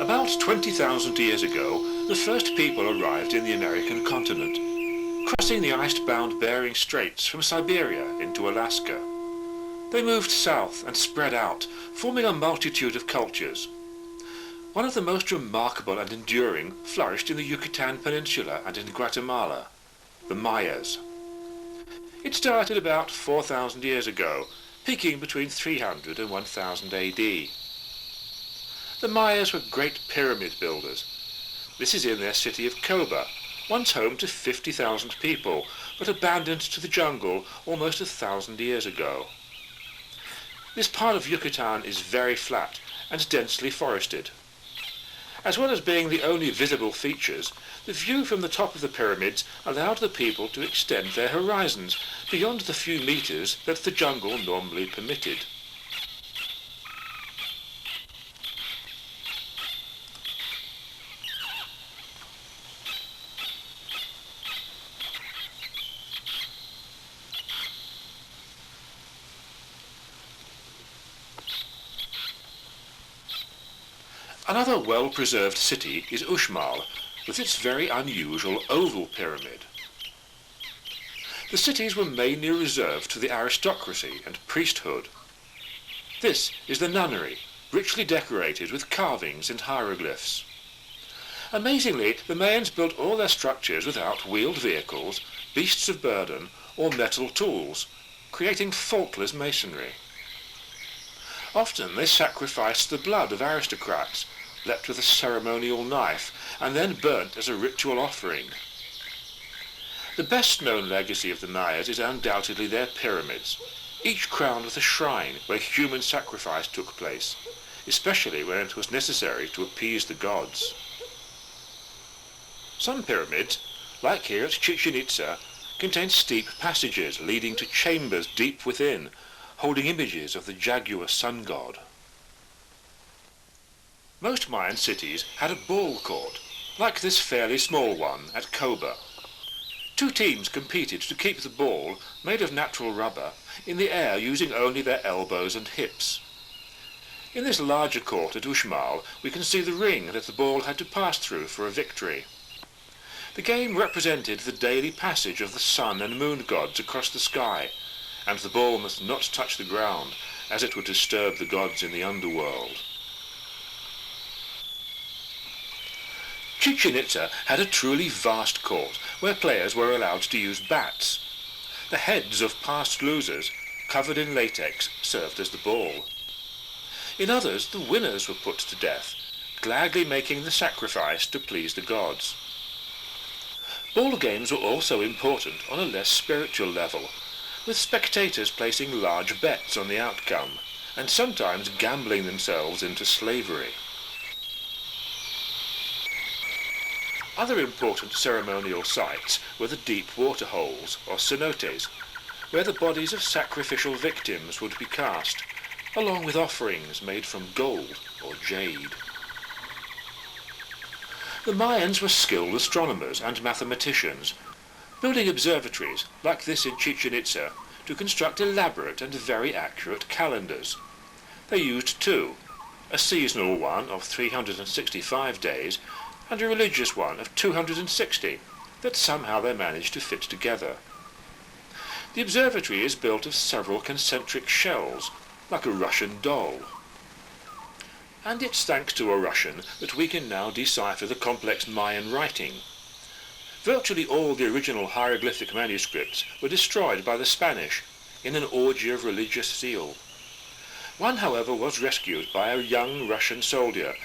About 20,000 years ago, the first people arrived in the American continent, crossing the ice-bound Bering Straits from Siberia into Alaska. They moved south and spread out, forming a multitude of cultures. One of the most remarkable and enduring flourished in the Yucatan Peninsula and in Guatemala, the Mayas. It started about 4,000 years ago, peaking between 300 and 1000 AD. The Mayas were great pyramid builders. This is in their city of Coba, once home to 50,000 people, but abandoned to the jungle almost 1,000 years ago. This part of Yucatan is very flat and densely forested. As well as being the only visible features, the view from the top of the pyramids allowed the people to extend their horizons beyond the few meters that the jungle normally permitted. Another well-preserved city is Uxmal, with its very unusual oval pyramid. The cities were mainly reserved to the aristocracy and priesthood. This is the nunnery, richly decorated with carvings and hieroglyphs. Amazingly, the Mayans built all their structures without wheeled vehicles, beasts of burden, or metal tools, creating faultless masonry. Often they sacrificed the blood of aristocrats, leapt with a ceremonial knife, and then burnt as a ritual offering. The best known legacy of the Mayas is undoubtedly their pyramids, each crowned with a shrine where human sacrifice took place, especially when it was necessary to appease the gods. Some pyramids, like here at Chichen Itza, contain steep passages leading to chambers deep within, holding images of the jaguar sun god. Most Mayan cities had a ball court, like this fairly small one at Coba. Two teams competed to keep the ball, made of natural rubber, in the air using only their elbows and hips. In this larger court at Uxmal, we can see the ring that the ball had to pass through for a victory. The game represented the daily passage of the sun and moon gods across the sky, and the ball must not touch the ground, as it would disturb the gods in the underworld. Chichen Itza had a truly vast court, where players were allowed to use bats. The heads of past losers, covered in latex, served as the ball. In others, the winners were put to death, gladly making the sacrifice to please the gods. Ball games were also important on a less spiritual level, with spectators placing large bets on the outcome, and sometimes gambling themselves into slavery. Other important ceremonial sites were the deep water holes, or cenotes, where the bodies of sacrificial victims would be cast, along with offerings made from gold or jade. The Mayans were skilled astronomers and mathematicians, building observatories, like this in Chichen Itza, to construct elaborate and very accurate calendars. They used two, a seasonal one of 365 days, and a religious one of 260, that somehow they managed to fit together. The observatory is built of several concentric shells, like a Russian doll. And it's thanks to a Russian that we can now decipher the complex Mayan writing. Virtually all the original hieroglyphic manuscripts were destroyed by the Spanish in an orgy of religious zeal. One, however, was rescued by a young Russian soldier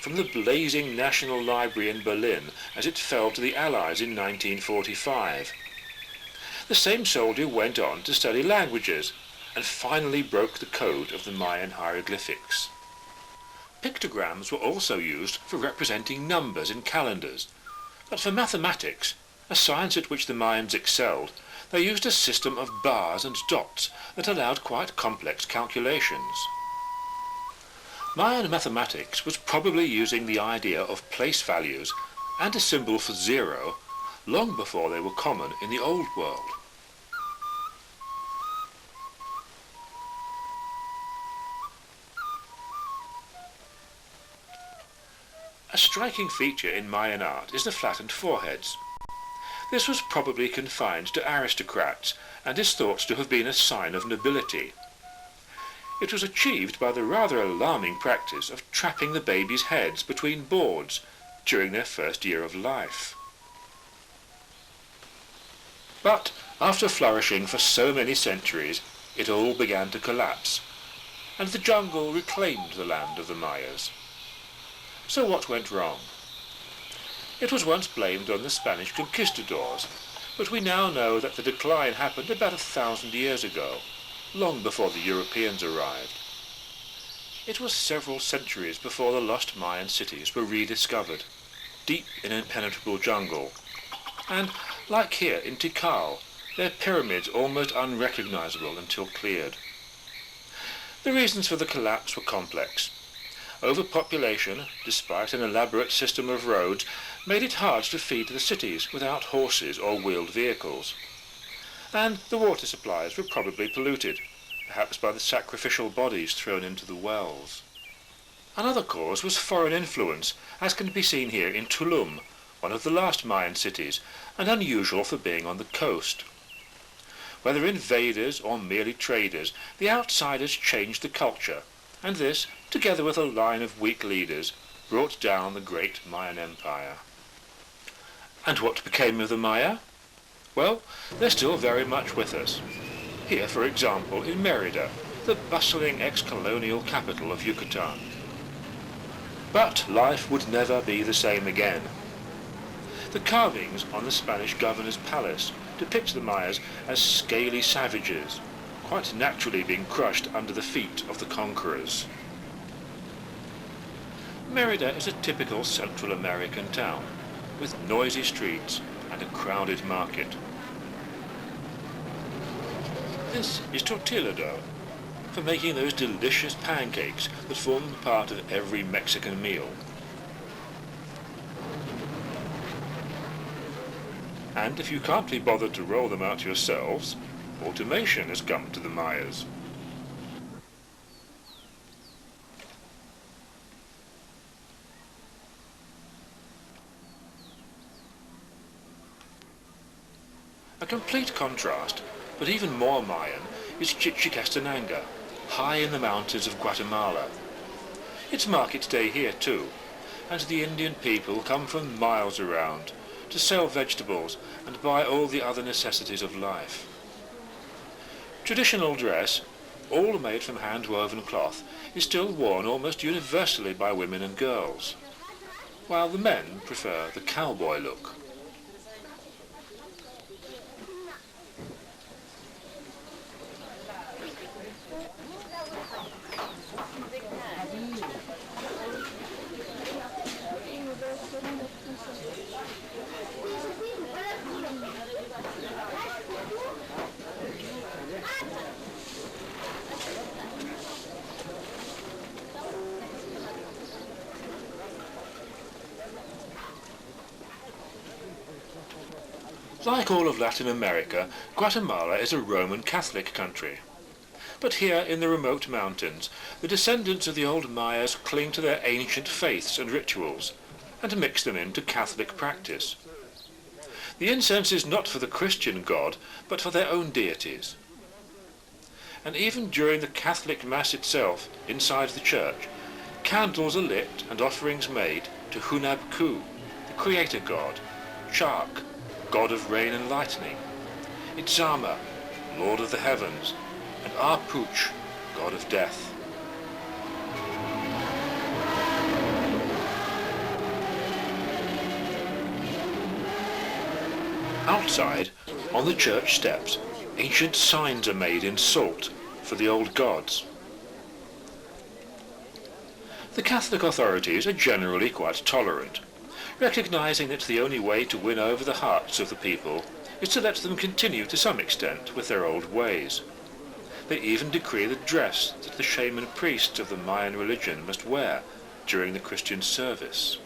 from the blazing National Library in Berlin as it fell to the Allies in 1945. The same soldier went on to study languages and finally broke the code of the Mayan hieroglyphics. Pictograms were also used for representing numbers in calendars, but for mathematics, a science at which the Mayans excelled, they used a system of bars and dots that allowed quite complex calculations. Mayan mathematics was probably using the idea of place values and a symbol for zero long before they were common in the Old World. A striking feature in Mayan art is the flattened foreheads. This was probably confined to aristocrats and is thought to have been a sign of nobility. It was achieved by the rather alarming practice of trapping the babies' heads between boards during their first year of life. But after flourishing for so many centuries, it all began to collapse, and the jungle reclaimed the land of the Mayas. So what went wrong? It was once blamed on the Spanish conquistadors, but we now know that the decline happened about 1,000 years ago, long before the Europeans arrived. It was several centuries before the lost Mayan cities were rediscovered, deep in impenetrable jungle, and, like here in Tikal, their pyramids almost unrecognizable until cleared. The reasons for the collapse were complex. Overpopulation, despite an elaborate system of roads, made it hard to feed the cities without horses or wheeled vehicles. And the water supplies were probably polluted, perhaps by the sacrificial bodies thrown into the wells. Another cause was foreign influence, as can be seen here in Tulum, one of the last Mayan cities, and unusual for being on the coast. Whether invaders or merely traders, the outsiders changed the culture, and this, together with a line of weak leaders, brought down the great Mayan Empire. And what became of the Maya? Well, they're still very much with us. Here, for example, in Mérida, the bustling ex-colonial capital of Yucatan. But life would never be the same again. The carvings on the Spanish governor's palace depict the Mayas as scaly savages, quite naturally being crushed under the feet of the conquerors. Mérida is a typical Central American town, with noisy streets and a crowded market. This is tortilla dough, for making those delicious pancakes that form part of every Mexican meal. And if you can't be bothered to roll them out yourselves, automation has come to the Mayas. A complete contrast, but even more Mayan, is Chichicastenango, high in the mountains of Guatemala. It's market day here too, and the Indian people come from miles around to sell vegetables and buy all the other necessities of life. Traditional dress, all made from hand-woven cloth, is still worn almost universally by women and girls, while the men prefer the cowboy look. Like all of Latin America, Guatemala is a Roman Catholic country. But here in the remote mountains, the descendants of the old Mayas cling to their ancient faiths and rituals, and mix them into Catholic practice. The incense is not for the Christian God, but for their own deities. And even during the Catholic Mass itself, inside the church, candles are lit and offerings made to Hunab Ku, the creator god, Chark, god of rain and lightning, Itzama, lord of the heavens, and Arpuch, god of death. Outside, on the church steps, ancient signs are made in salt for the old gods. The Catholic authorities are generally quite tolerant, recognizing that the only way to win over the hearts of the people is to let them continue to some extent with their old ways. They even decree the dress that the shaman priests of the Mayan religion must wear during the Christian service.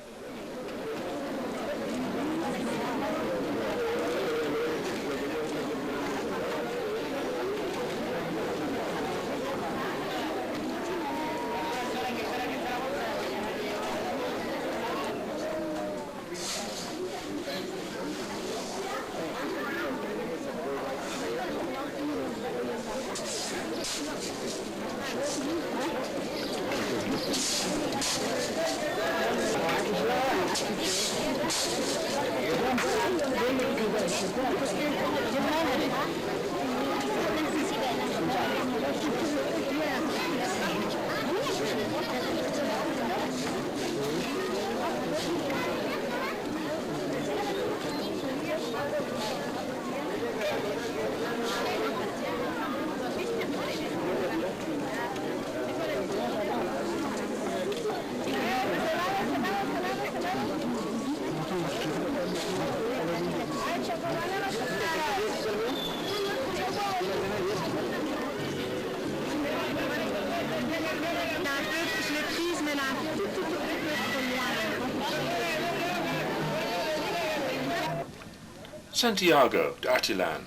Santiago de Atilan,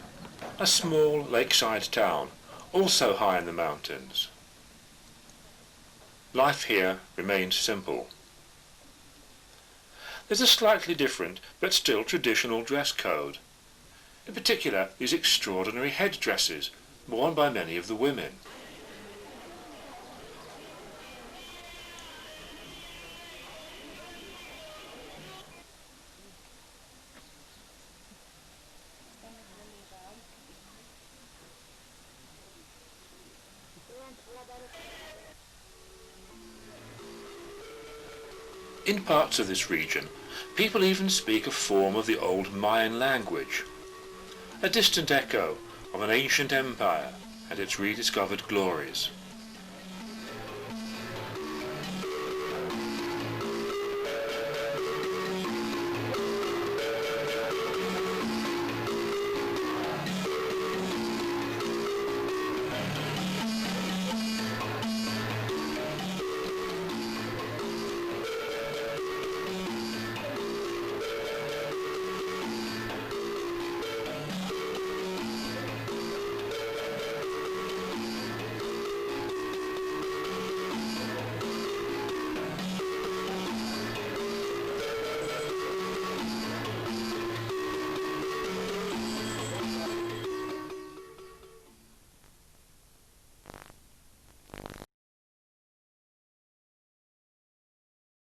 a small lakeside town, also high in the mountains. Life here remains simple. There's a slightly different but still traditional dress code. In particular, these extraordinary headdresses worn by many of the women. In parts of this region, people even speak a form of the old Mayan language, a distant echo of an ancient empire and its rediscovered glories.